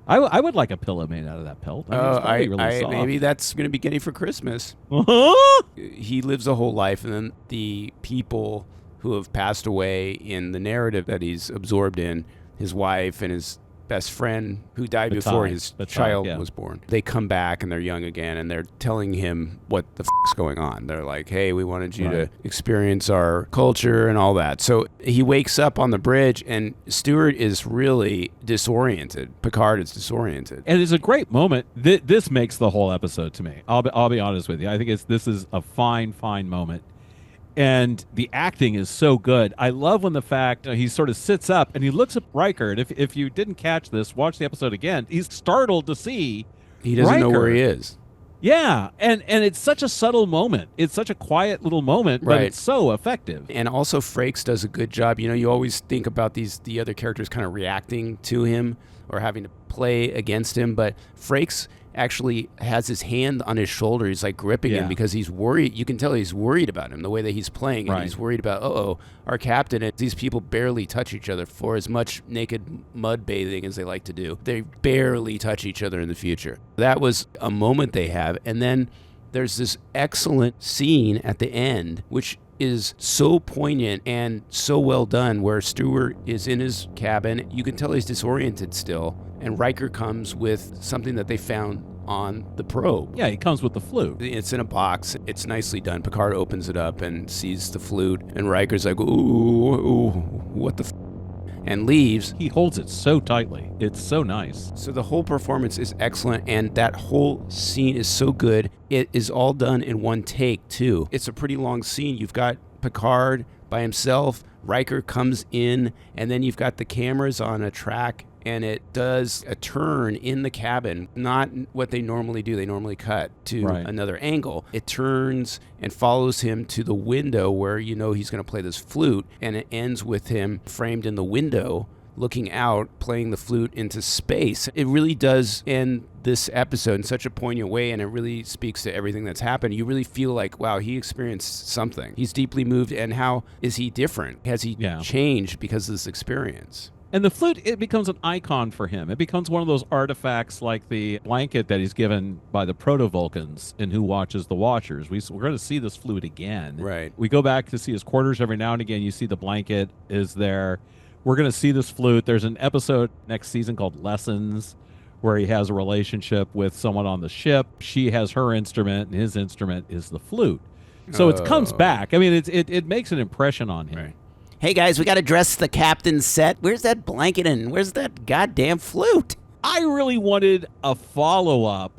I would like a pillow made out of that pelt. I mean, it's probably really soft. Maybe that's going to be getting for Christmas. Uh-huh. He lives a whole life, and then the people who have passed away in the narrative that he's absorbed in, his wife and his best friend who died before his child was born, they come back and they're young again, and they're telling him what the f***'s going on. They're like, hey, we wanted you to experience our culture and all that. So he wakes up on the bridge, and Stewart is really disoriented. Picard is disoriented. And it's a great moment. This makes the whole episode to me. I'll be honest with you. I think this is a fine moment. And the acting is so good. I love when the fact he sort of sits up and he looks at Riker. And if you didn't catch this, watch the episode again. He's startled to see he doesn't Riker. know where he is. Yeah, and it's such a subtle moment. It's such a quiet little moment, but it's so effective. And also Frakes does a good job. You know, you always think about the other characters kind of reacting to him or having to play against him, but Frakes actually has his hand on his shoulder. He's like gripping him because he's worried. You can tell he's worried about him, the way that he's playing. And he's worried about, our captain. And these people barely touch each other for as much naked mud bathing as they like to do. They barely touch each other in the future. That was a moment they have. And then there's this excellent scene at the end, which is so poignant and so well done, where Stewart is in his cabin. You can tell he's disoriented still, and Riker comes with something that they found on the probe. Yeah, he comes with the flute. It's in a box. It's nicely done. Picard opens it up and sees the flute, and Riker's like, ooh, what the f-? And leaves. He holds it so tightly. It's so nice. So the whole performance is excellent, and that whole scene is so good. It is all done in one take, too. It's a pretty long scene. You've got Picard by himself. Riker comes in, and then you've got the cameras on a track, and it does a turn in the cabin. Not what they normally do. They normally cut to another angle. It turns and follows him to the window where you know he's going to play this flute, and it ends with him framed in the window looking out, playing the flute into space. It really does end this episode in such a poignant way, and it really speaks to everything that's happened. You really feel like, wow, he experienced something. He's deeply moved, and how is he different? Has he changed because of this experience? And the flute, it becomes an icon for him. It becomes one of those artifacts like the blanket that he's given by the Proto-Vulcans in Who Watches the Watchers. We're going to see this flute again. Right. We go back to see his quarters every now and again. You see the blanket is there. We're going to see this flute. There's an episode next season called Lessons where he has a relationship with someone on the ship. She has her instrument, and his instrument is the flute. So it comes back. I mean, it makes an impression on him. Right. Hey, guys, we got to dress the captain's set. Where's that blanket and where's that goddamn flute? I really wanted a follow-up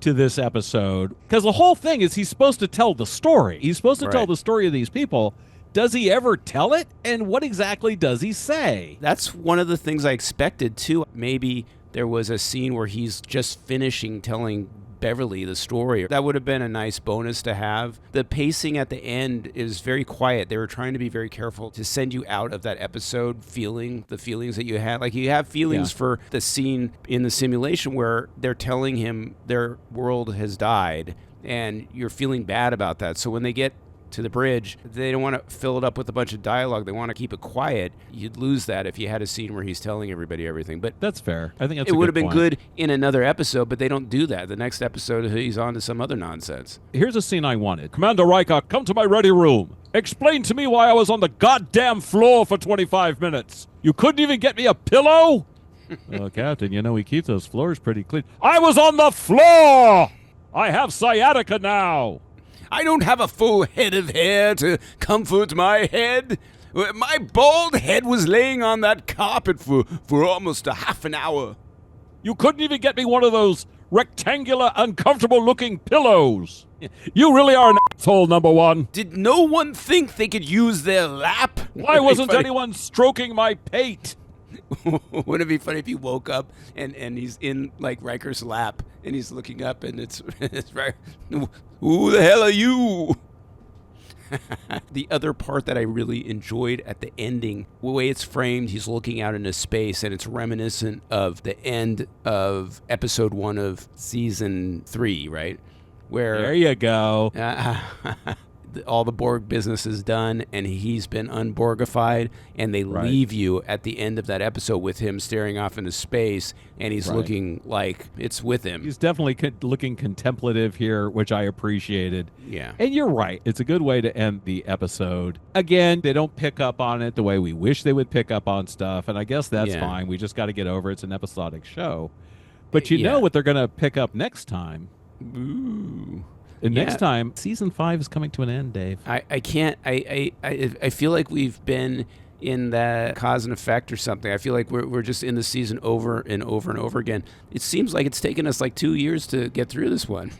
to this episode because the whole thing is he's supposed to tell the story. He's supposed to tell the story of these people. Does he ever tell it? And what exactly does he say? That's one of the things I expected, too. Maybe there was a scene where he's just finishing telling Beverly the story. That would have been a nice bonus to have. The pacing at the end is very quiet. They were trying to be very careful to send you out of that episode feeling the feelings that you had. Like you have feelings for the scene in the simulation where they're telling him their world has died and you're feeling bad about that. So when they get to the bridge, they don't want to fill it up with a bunch of dialogue. They want to keep it quiet. You'd lose that if you had a scene where he's telling everybody everything. But that's fair. I think that's it would have been point. good in another episode, but they don't do that. The next episode, he's on to some other nonsense. Here's a scene I wanted. Commander Riker, come to my ready room. Explain to me why I was on the goddamn floor for 25 minutes. You couldn't even get me a pillow? Well, Captain, you know we keep those floors pretty clean. I was on the floor! I have sciatica now. I don't have a full head of hair to comfort my head. My bald head was laying on that carpet for almost a half an hour. You couldn't even get me one of those rectangular, uncomfortable-looking pillows. You really are an asshole, number one. Did no one think they could use their lap? Why wasn't anyone stroking my pate? Wouldn't it be funny if he woke up and he's in like Riker's lap and he's looking up and it's right. Who the hell are you? The other part that I really enjoyed at the ending, the way it's framed, he's looking out into space and it's reminiscent of the end of episode 1 of season 3, right? Where there you go. all the Borg business is done and he's been unborgified, and they leave you at the end of that episode with him staring off into space, and he's looking like it's with him. He's definitely looking contemplative here, which I appreciated. Yeah. And you're right. It's a good way to end the episode. Again, they don't pick up on it the way we wish they would pick up on stuff, and I guess that's fine. We just got to get over it. It's an episodic show. But you know what they're going to pick up next time. Ooh. And next time, season 5 is coming to an end, Dave. I can't. I feel like we've been in that cause and effect or something. I feel like we're just in the season over and over and over again. It seems like it's taken us like 2 years to get through this one.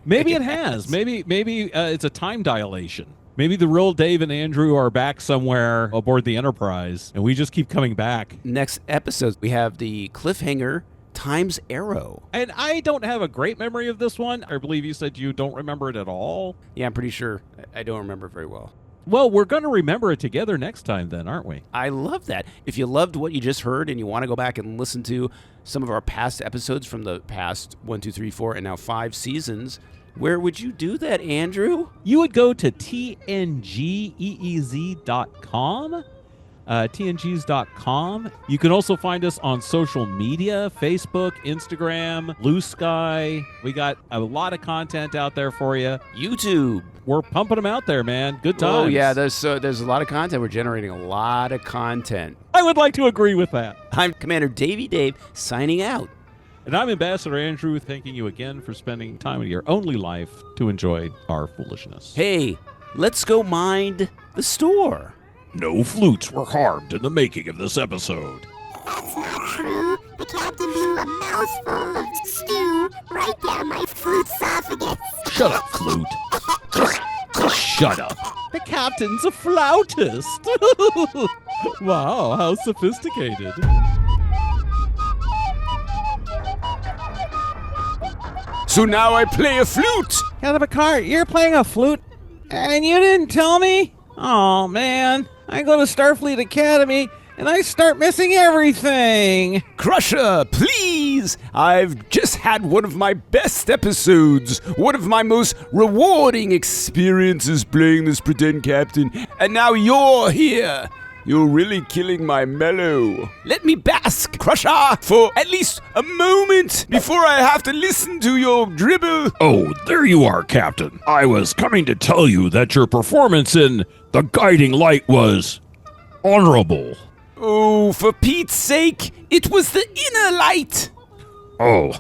Maybe it has. Maybe it's a time dilation. Maybe the real Dave and Andrew are back somewhere aboard the Enterprise, and we just keep coming back. Next episode, we have the cliffhanger times Arrow. And I don't have a great memory of this one. I believe you said you don't remember it at all. Yeah, I'm pretty sure. I don't remember it very well. Well, we're going to remember it together next time then, aren't we? I love that. If you loved what you just heard and you want to go back and listen to some of our past episodes from the past 1, 2, 3, 4, and now 5 seasons, where would you do that, Andrew? You would go to TNGeez.com. TNGeez.com. You can also find us on social media, Facebook, Instagram, Blue Sky. We got a lot of content out there for you. YouTube. We're pumping them out there, man. Good times. Oh, yeah, there's a lot of content. We're generating a lot of content. I would like to agree with that. I'm Commander Davey Dave, signing out. And I'm Ambassador Andrew, thanking you again for spending time in your only life to enjoy our foolishness. Hey, let's go mind the store. No flutes were harmed in the making of this episode. That's not true. The captain blew a mouthful of stew right down my flute esophagus. Shut up, flute. Just shut up. The captain's a flautist. Wow, how sophisticated. So now I play a flute. Captain Picard, you're playing a flute, and you didn't tell me? Oh, man. I go to Starfleet Academy, and I start missing everything. Crusher, please! I've just had one of my best episodes, one of my most rewarding experiences playing this pretend captain, and now you're here. You're really killing my mellow. Let me bask, Crusher, for at least a moment before I have to listen to your dribble. Oh, there you are, Captain. I was coming to tell you that your performance in The Guiding Light was honorable. Oh, for Pete's sake, it was the inner light. Oh,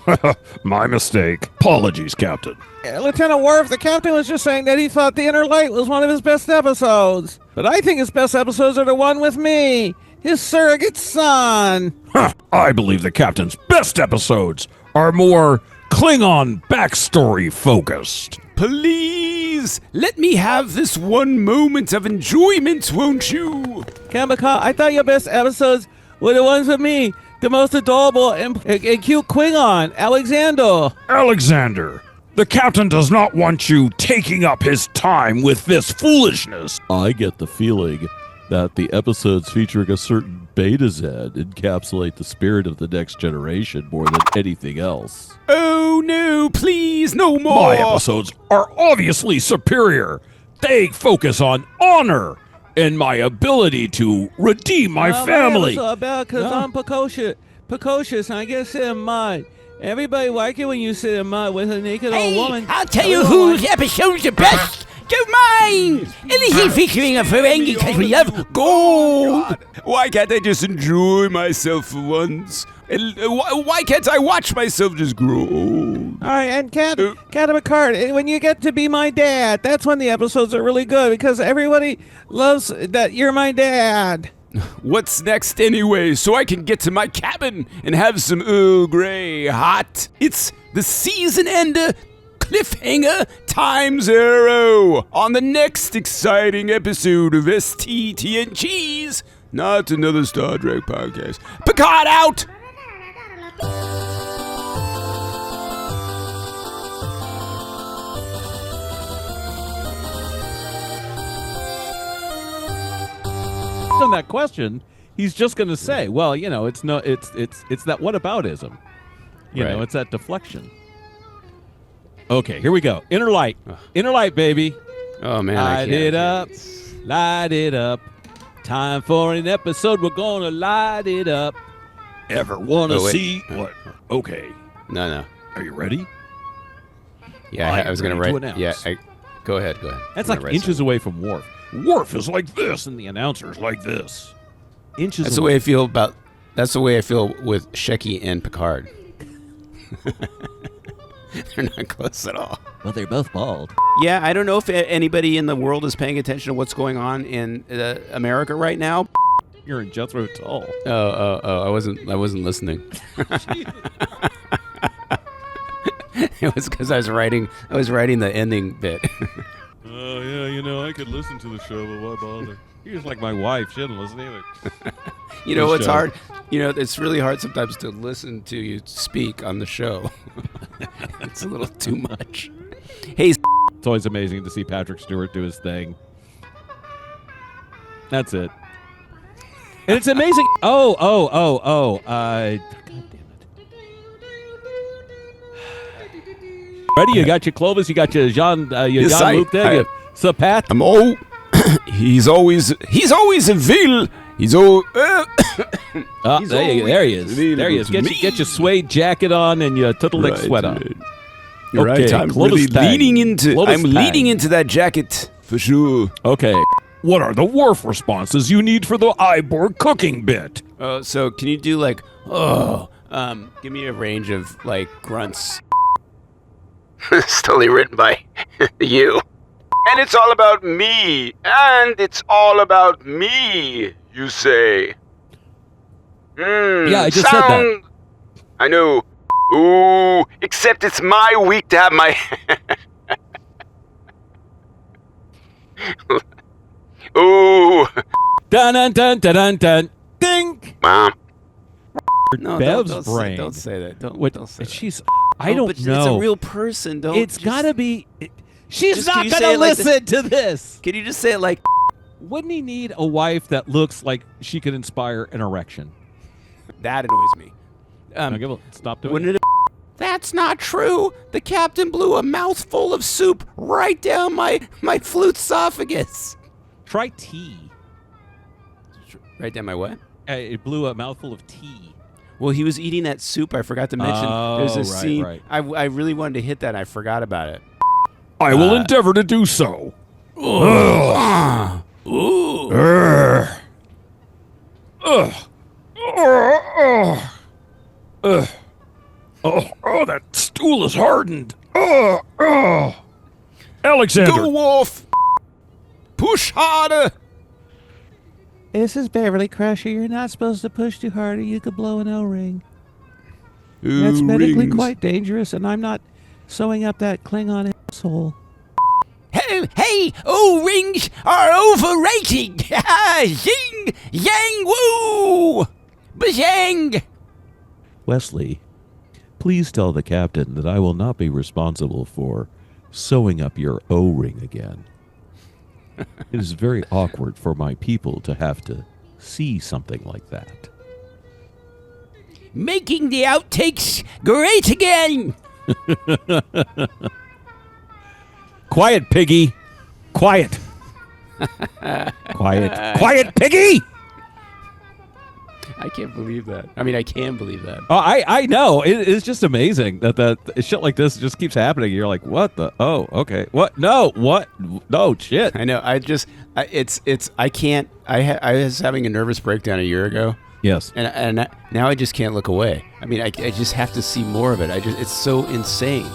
my mistake. Apologies, Captain. Lieutenant Worf, the captain was just saying that he thought The Inner Light was one of his best episodes. But I think his best episodes are the one with me, his surrogate son. Huh, I believe the Captain's best episodes are more Klingon backstory focused. Please, let me have this one moment of enjoyment, won't you? Captain Picard, I thought your best episodes were the ones with me, the most adorable and cute Klingon, Alexander. Alexander, the Captain does not want you taking up his time with this foolishness. I get the feeling that the episodes featuring a certain Beta Z encapsulate the spirit of the next generation more than anything else. Oh no, please, no more! My episodes are obviously superior. They focus on honor and my ability to redeem my family. My bad because I'm precocious and I get sit in mud. Everybody like it when you sit in mud with a naked old woman. I'll tell you whose episode's the best. Don't mind! Anything featuring a Ferengi because we love gold! Why can't I just enjoy myself for once? And why can't I watch myself just grow old? All right, and Captain Picard, when you get to be my dad, that's when the episodes are really good because everybody loves that you're my dad. What's next anyway, so I can get to my cabin and have some Earl Grey hot? It's the season ender cliffhanger times Arrow on the next exciting episode of TNGeez, not another Star Trek podcast. Picard out! On that question, he's just going to say, well, you know, it's that whataboutism. You know, it's that deflection. Okay, here we go. Inner light, baby. Oh man, I Light can't. it up. Light it up. Time for an episode. We're gonna light it up. Ever want to Oh, wait. see what? Okay. No. Are you ready? Yeah, I'm I was gonna ready write. to announce. Yeah, go ahead. That's I'm like gonna write inches something. away from Worf. Worf is like this, and the announcer's like this. Inches That's the away. way I feel about. That's the way I feel with Shecky and Picard. They're not close at all. Well, they're both bald. Yeah, I don't know if anybody in the world is paying attention to what's going on in America right now. You're in Jethro Tull. Oh! I wasn't listening. It was because I was writing the ending bit. Oh, yeah, you know, I could listen to the show, but why bother? You're just like my wife. She didn't listen either. You know Good what's show. hard? You know, it's really hard sometimes to listen to you speak on the show. It's a little too much. Hey, It's always amazing to see Patrick Stewart do his thing. That's it. And it's amazing. God damn it. Ready? You got your Clovis. You got your Jean. Your Yes, Jean-Luc there. Your Sapat. I'm all. He's always a vil. He's all. He's There he is. always There he is. available to Get your suede jacket on and your turtleneck sweat on. You're right. Okay, I'm Clovis really Tang. leaning into. Clovis I'm Tang. leaning into that jacket for sure. Okay. What are the Worf responses you need for the Iborg cooking bit? So can you do like give me a range of like grunts. It's totally written by you. And it's all about me. And it's all about me, you say. Yeah, I just said that. I know. Ooh, except it's my week to have my... Ooh. Dun dun dun dun dun dun. Ding. Mom. No, Bev's don't brain. Don't say that. Don't say that. She's. I No, don't but know. It's a real person. Don't. It's just- gotta be. She's Just not can you say gonna it like listen to this. Can you just say it like? Wouldn't he need a wife that looks like she could inspire an erection? That annoys me. Stop doing Wouldn't it? That's not true. The captain blew a mouthful of soup right down my flute esophagus. Try tea. Right down my what? It blew a mouthful of tea. Well, he was eating that soup. I forgot to mention. There's a right, scene. right. I really wanted to hit that. I forgot about it. I will endeavor to do so. Ooh. Urgh. Ugh. Oh, that stool is hardened. Alexander, Go off. Push harder. This is Beverly Crusher. You're not supposed to push too hard or you could blow an O-ring. That's medically quite dangerous, and I'm not sewing up that Klingon asshole. Hey, O-rings are overrated. Zing, yang, woo. Bazang. Wesley, please tell the captain that I will not be responsible for sewing up your O-ring again. It is very awkward for my people to have to see something like that. Making the outtakes great again. Quiet, piggy. Quiet. Quiet, piggy. I can't believe that. I mean, I can believe that. Oh, I know. It's just amazing that shit like this just keeps happening. You're like, what the? Oh, okay. What? No. What? No, shit. I know. I can't. I was having a nervous breakdown a year ago, Yes. and now I just can't look away. I mean, I just have to see more of it. It's so insane.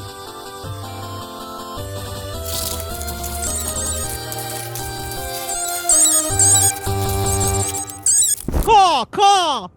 Call!